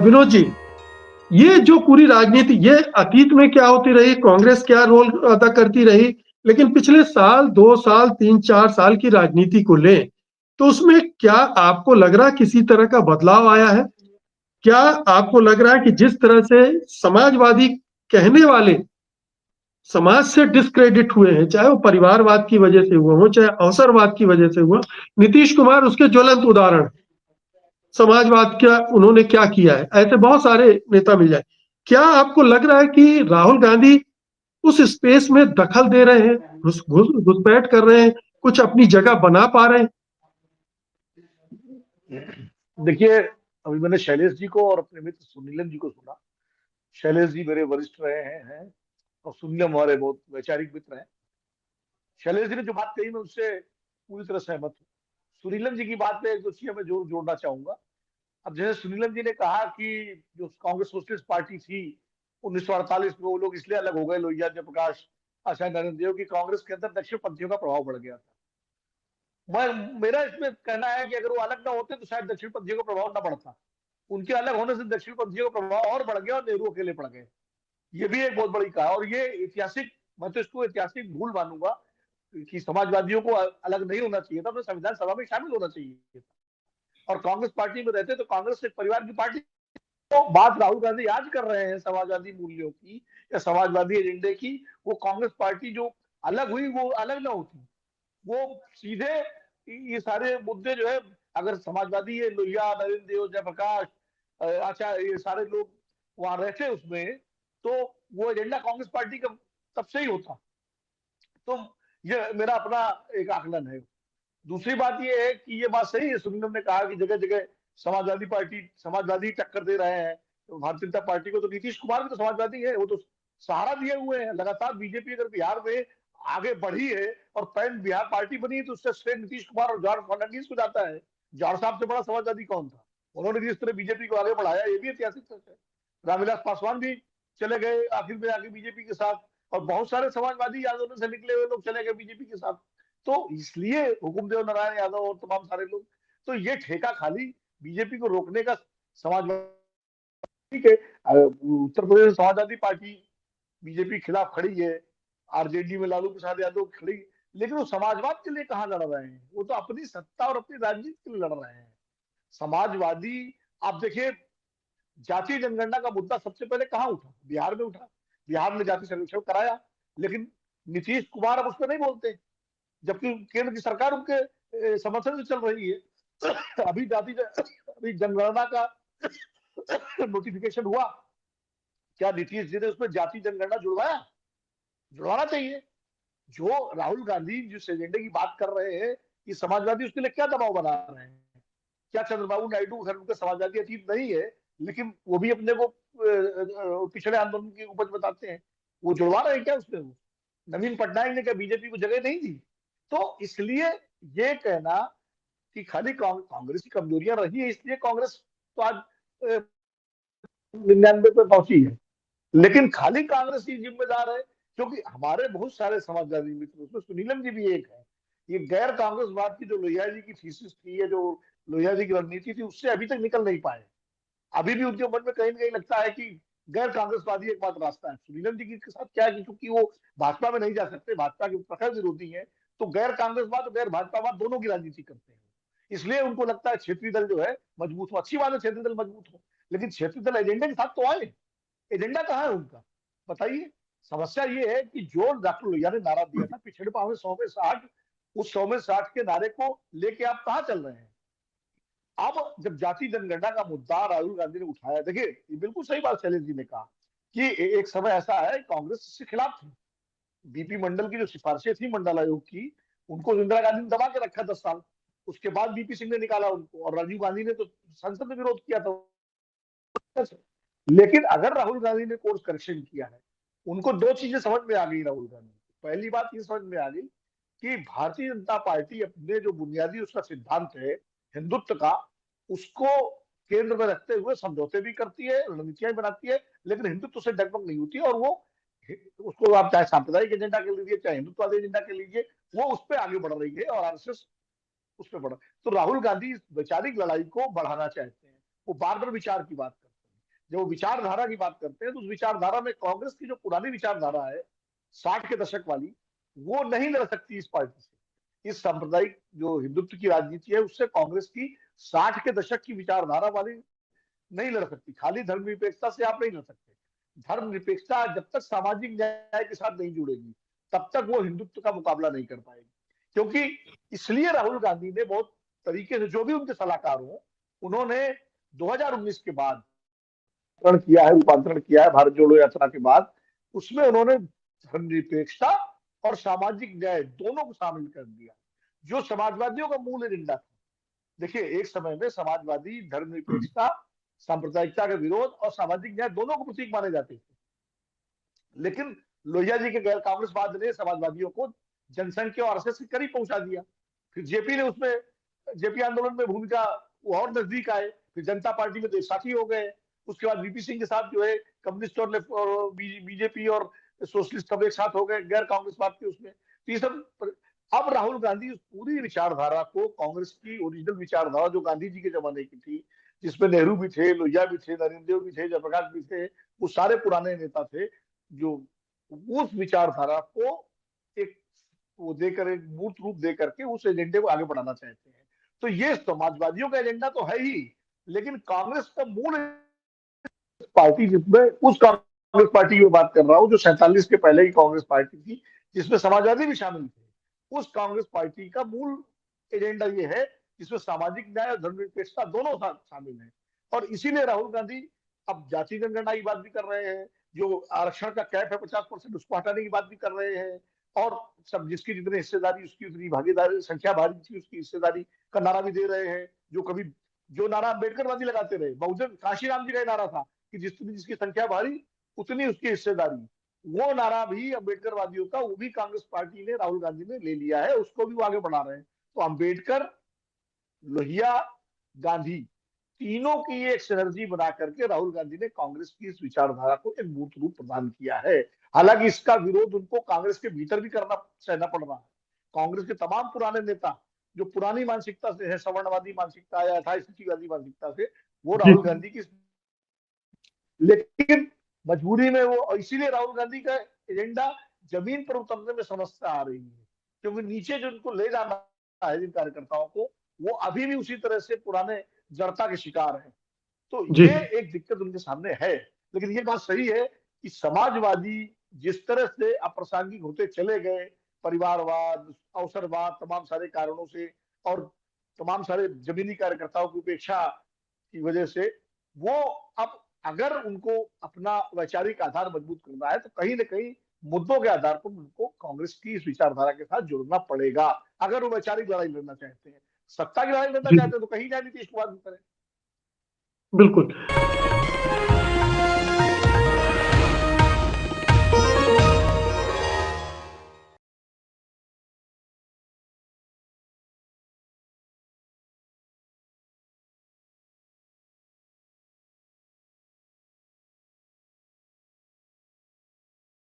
विनोद जी, ये जो पूरी राजनीति ये अतीत में क्या होती रही, कांग्रेस क्या रोल अदा करती रही, लेकिन पिछले साल 2 साल 3 4 साल की राजनीति को लें तो उसमें क्या आपको लग रहा है किसी तरह का बदलाव आया है? क्या आपको लग रहा है कि जिस तरह से समाजवादी कहने वाले समाज से डिस्क्रेडिट हुए हैं, चाहे वो परिवारवाद की वजह से हुआ हो, चाहे अवसरवाद की वजह से हुआ, नीतीश कुमार उसके ज्वलंत उदाहरण। समाजवाद क्या उन्होंने क्या किया है, ऐसे बहुत सारे नेता मिल जाए। क्या आपको लग रहा है कि राहुल गांधी उस स्पेस में दखल दे रहे हैं, घुसपैठ कर रहे हैं, कुछ अपनी जगह बना पा रहे हैं? देखिए, अभी मैंने शैलेश जी को और अपने मित्र सुनीलन जी को सुना। शैलेश जी मेरे वरिष्ठ रहे हैं और सुनीलम हमारे बहुत वैचारिक मित्र हैं। शैलेश जी ने जो बात कही मैं उससे पूरी तरह सहमत हूँ। सुनीलम जी की बात पे एक दो चीजें मैं जोड़ना चाहूंगा। अब जैसे सुनीलम जी ने कहा कि जो कांग्रेस सोशलिस्ट पार्टी थी 1948 में, वो लोग इसलिए अलग हो गए, लोहिया जयप्रकाश, आचार्य नरेंद्र देव, की कांग्रेस के अंदर दक्षिण पंथियों का प्रभाव बढ़ गया था। मैं मेरा इसमें कहना है कि अगर वो अलग ना होते तो शायद दक्षिण पंथियों का प्रभाव ना बढ़ता। उनके अलग होने से दक्षिण पंथियों का प्रभाव और बढ़ गया और नेहरू अकेले पड़ गए। ये भी एक बहुत बड़ी कहा, और ये ऐतिहासिक, मैं तो इसको ऐतिहासिक भूल मानूंगा कि समाजवादियों को अलग नहीं होना चाहिए था, तो संविधान सभा में शामिल होना चाहिए था। और कांग्रेस पार्टी में रहते तो कांग्रेस एक परिवार की पार्टी। तो बात राहुल गांधी आज कर रहे हैं समाजवादी मूल्यों की या समाजवादी एजेंडे की, वो कांग्रेस पार्टी जो अलग हुई वो अलग ना होती। वो सीधे ये सारे मुद्दे जो है, अगर समाजवादी है, लोहिया, नरेंद्र देव, जयप्रकाश, आचार्य, ये सारे लोग वहां रहते उसमें, तो वो एजेंडा कांग्रेस पार्टी का तब से ही होता। तो ये मेरा अपना एक आकलन है। दूसरी बात ये है कि ये बात सही है, सुनील ने कहा कि जगह जगह समाजवादी टक्कर दे रहे हैं तो भारतीय जनता पार्टी को। तो नीतीश कुमार भी तो समाजवादी है, वो तो सहारा दिए हुए हैं लगातार। बीजेपी अगर बिहार में आगे बढ़ी है और पैन बिहार पार्टी बनी है तो उससे श्रेय नीतीश कुमार और जॉर्ज फर्नांडीज को जाता है। जॉर्ज साहब से बड़ा समाजवादी कौन था? उन्होंने जिस तरह बीजेपी को आगे बढ़ाया, ये भी ऐतिहासिक सच है। रामविलास पासवान भी चले गए आखिर में आगे बीजेपी के साथ, और बहुत सारे समाजवादी आंदोलन से निकले हुए लोग चले गए बीजेपी के साथ। तो इसलिए हुकुमदेव नारायण यादव और तमाम सारे लोग, तो ये ठेका खाली बीजेपी को रोकने का समाजवादी के उत्तर प्रदेश समाजवादी पार्टी बीजेपी खिलाफ खड़ी है, आरजेडी में लालू प्रसाद यादव खड़ी, लेकिन वो समाजवाद के लिए कहाँ लड़ रहे हैं? वो तो अपनी सत्ता और अपनी राजनीति के लिए लड़ रहे हैं। समाजवादी, आप देखिए, जातीय जनगणना का मुद्दा सबसे पहले कहाँ उठा? बिहार में उठा। बिहार ने जाति सर्वेक्षण कराया, लेकिन नीतीश कुमार अब उस पर नहीं बोलते, जबकि केंद्र की सरकार उनके समर्थन से चल रही है। अभी जनगणना का नोटिफिकेशन हुआ, क्या नीतीश जी ने उसमें जाति जनगणना जुड़वाया? जुड़वाना चाहिए। जो राहुल गांधी जिस एजेंडे की बात कर रहे हैं, ये समाजवादी उसके लिए क्या दबाव बना रहे हैं? क्या चंद्रबाबू नायडू घर उनके समाजवादी अतीत नहीं है, लेकिन वो भी अपने को पिछड़े आंदोलन की उपज बताते हैं? वो जुड़वा रहे हैं क्या उसमें? वो नवीन पटनायक ने क्या बीजेपी को जगह नहीं दी? तो इसलिए ये कहना कि खाली कांग्रेस की कमजोरियां रही है इसलिए कांग्रेस तो आज 99 पे पहुंची है, लेकिन खाली कांग्रेस ही जिम्मेदार है? क्योंकि हमारे बहुत सारे समाजवादी मित्र, उसमें सुनीलम जी भी एक है, ये गैर कांग्रेसवाद की जो लोहिया जी की थीसिस थी, या जो लोहिया जी की रणनीति थी, उससे अभी तक निकल नहीं पाए। अभी भी उनके मन में कहीं ना कहीं लगता है कि गैर कांग्रेसवादी एक मात्र रास्ता है। सुनीलम जी के साथ क्या है कि चूंकि वो भाजपा में नहीं जा सकते, भाजपा के प्रखर विरोधी है, तो गैर कांग्रेसवाद और गैर भाजपावाद दोनों की राजनीति करते हैं। इसलिए उनको लगता है क्षेत्रीय दल जो है मजबूत हो। अच्छी बात है क्षेत्रीय दल मजबूत हो, लेकिन क्षेत्रीय दल एजेंडे के साथ तो आए। एजेंडा कहाँ है उनका? बताइए। समस्या ये है कि जो डॉक्टर लोहिया ने नारा दिया था पिछड़े पावे 100 में 60, उस 100 में 60 के नारे को लेके आप कहाँ चल रहे हैं? अब जब जाति जनगणना का मुद्दा राहुल गांधी ने उठाया, देखिए ये बिल्कुल सही बात शैलेश जी ने कहा कि एक समय ऐसा है कांग्रेस इसके खिलाफ थी। बीपी मंडल की जो सिफारिशें थी मंडल आयोग की, उनको इंदिरा गांधी ने दबा के रखा 10 साल। उसके बाद बीपी सिंह ने निकाला उनको, और राजीव गांधी ने तो संसद में विरोध किया था। लेकिन अगर राहुल गांधी ने कोर्स करेक्शन किया है, उनको दो चीजें समझ में आ गई राहुल गांधी को। पहली बात ये समझ में आ गई कि भारतीय जनता पार्टी अपने जो बुनियादी उसका सिद्धांत है हिंदुत्व का, उसको केंद्र में रखते हुए समझौते भी करती है, रणनीतियां बनाती है, लेकिन हिंदुत्व से डगमग नहीं होती। और वो उसको आप चाहे सांप्रदायिक एजेंडा के लीजिए चाहे हिंदुत्ववादी एजेंडा के लीजिए, वो उस पर आगे बढ़ रही है और आरएसएस उस पर बढ़। तो राहुल गांधी इस वैचारिक लड़ाई को बढ़ाना चाहते हैं, वो बार बार विचार की बात करते हैं। जब वो विचारधारा की बात करते हैं तो उस विचारधारा में कांग्रेस की जो पुरानी विचारधारा है 60 के दशक वाली, वो नहीं लड़ सकती इस पार्टी से। इस सांप्रदायिक जो हिंदुत्व की राजनीति है उससे कांग्रेस की 60 के दशक की विचारधारा वाली नहीं लड़ सकती। खाली धर्मनिरपेक्षता से आप नहीं लड़ सकते। धर्मनिरपेक्षता जब तक सामाजिक न्याय के साथ नहीं जुड़ेगी तब तक वो हिंदुत्व का मुकाबला नहीं कर पाएगी। क्योंकि इसलिए राहुल गांधी ने बहुत तरीके से, जो भी उनके सलाहकार हो, उन्होंने 2019 के बाद किया है, रूपांतरण किया है भारत जोड़ो यात्रा के बाद, उसमें उन्होंने धर्मनिरपेक्षता और सामाजिक न्याय दोनों को शामिल कर दिया, जो समाजवादियों का मूल एजेंडा था। देखिए, एक समय में समाजवादी धर्मनिरपेक्षता, सांप्रदायिकता का विरोध और सामाजिक न्याय दोनों को प्रतीक माने जाते थे, लेकिन लोहिया जी के गैर कांग्रेसवाद ने समाजवादियों को जनसंघ के आरएसएस के करीब पहुंचा दिया। फिर जेपी ने उसमें, जेपी आंदोलन में भूमिका और नजदीक आए, फिर जनता पार्टी में साथी हो गए। उसके बाद वीपी सिंह के साथ जो है कम्युनिस्ट और बीजेपी और सोशलिस्ट सब एक साथ हो गए गैर कांग्रेसवाद के उसमें। तो ये सब, अब राहुल गांधी उस पूरी विचारधारा को, कांग्रेस की ओरिजिनल विचारधारा जो गांधी जी के जमाने की थी, जिसमें नेहरू भी थे, लोहिया भी थे, नरेंद्र देव भी थे, जयप्रकाश भी थे, वो सारे पुराने नेता थे जो उस विचारधारा को एक वो देकर, एक मूर्त रूप दे करके उस एजेंडे को आगे बढ़ाना चाहते हैं। तो ये समाजवादियों का एजेंडा तो है ही, लेकिन कांग्रेस का मूल पार्टी, जिसमें उस कांग्रेस पार्टी की बात कर रहा हूं जो 47 के पहले की कांग्रेस पार्टी थी, जिसमें समाजवादी भी शामिल थे, उस कांग्रेस पार्टी का मूल एजेंडा ये है जिसमें सामाजिक न्याय और धर्मनिरपेक्षता दोनों शामिल है। और इसीलिए राहुल गांधी अब जाति जनगणना की बात भी कर रहे हैं, जो आरक्षण का कैप है 50%, उसको हटाने की बात भी कर रहे हैं, और सब जिसकी जितनी हिस्सेदारी उसकी उतनी भागीदारी, संख्या भारी थी उसकी हिस्सेदारी का नारा भी दे रहे हैं। जो कभी, जो नारा अम्बेडकरवादी लगाते रहे, बहुजन काशीराम जी का नारा था कि जिसकी संख्या भारी उतनी उसकी हिस्सेदारी, वो नारा भी अम्बेडकर वादियों का, वो भी कांग्रेस पार्टी ने, राहुल गांधी ने ले लिया है, उसको भी वो आगे बढ़ा रहे हैं। तो अम्बेडकर, लोहिया, गांधी, तीनों की एक सिनर्जी बना करके राहुल गांधी ने कांग्रेस की इस विचारधारा को एक मूर्त रूप प्रदान किया है। हालांकि इसका विरोध उनको कांग्रेस के भीतर भी करना, सहना पड़ रहा है। कांग्रेस के तमाम पुराने नेता जो पुरानी मानसिकता से है, सवर्णवादी मानसिकता या 28वादी मानसिकता से, वो राहुल गांधी की, लेकिन मजबूरी में वो, इसीलिए राहुल गांधी का एजेंडा जमीन पर उतरने में समस्या आ रही है, क्योंकि नीचे जो उनको ले जाना है जिन कार्यकर्ताओं को, वो अभी भी उसी तरह से पुराने जड़ता के शिकार हैं। तो जी। ये एक दिक्कत उनके सामने है। लेकिन ये बात सही है कि समाजवादी जिस तरह से अप्रासंगिक होते चले गए, परिवारवाद, अवसरवाद, तमाम सारे कारणों से, और तमाम सारे जमीनी कार्यकर्ताओं की उपेक्षा की वजह से, वो अब अगर उनको अपना वैचारिक आधार मजबूत करना है तो कहीं ना कहीं मुद्दों के आधार पर उनको कांग्रेस की इस विचारधारा के साथ जुड़ना पड़ेगा, अगर वो वैचारिक लड़ाई लड़ना चाहते हैं। सत्ता की लड़ाई लड़ना जी, चाहते हैं तो कहीं जाए नीतीश कुमार की तरह। बिल्कुल।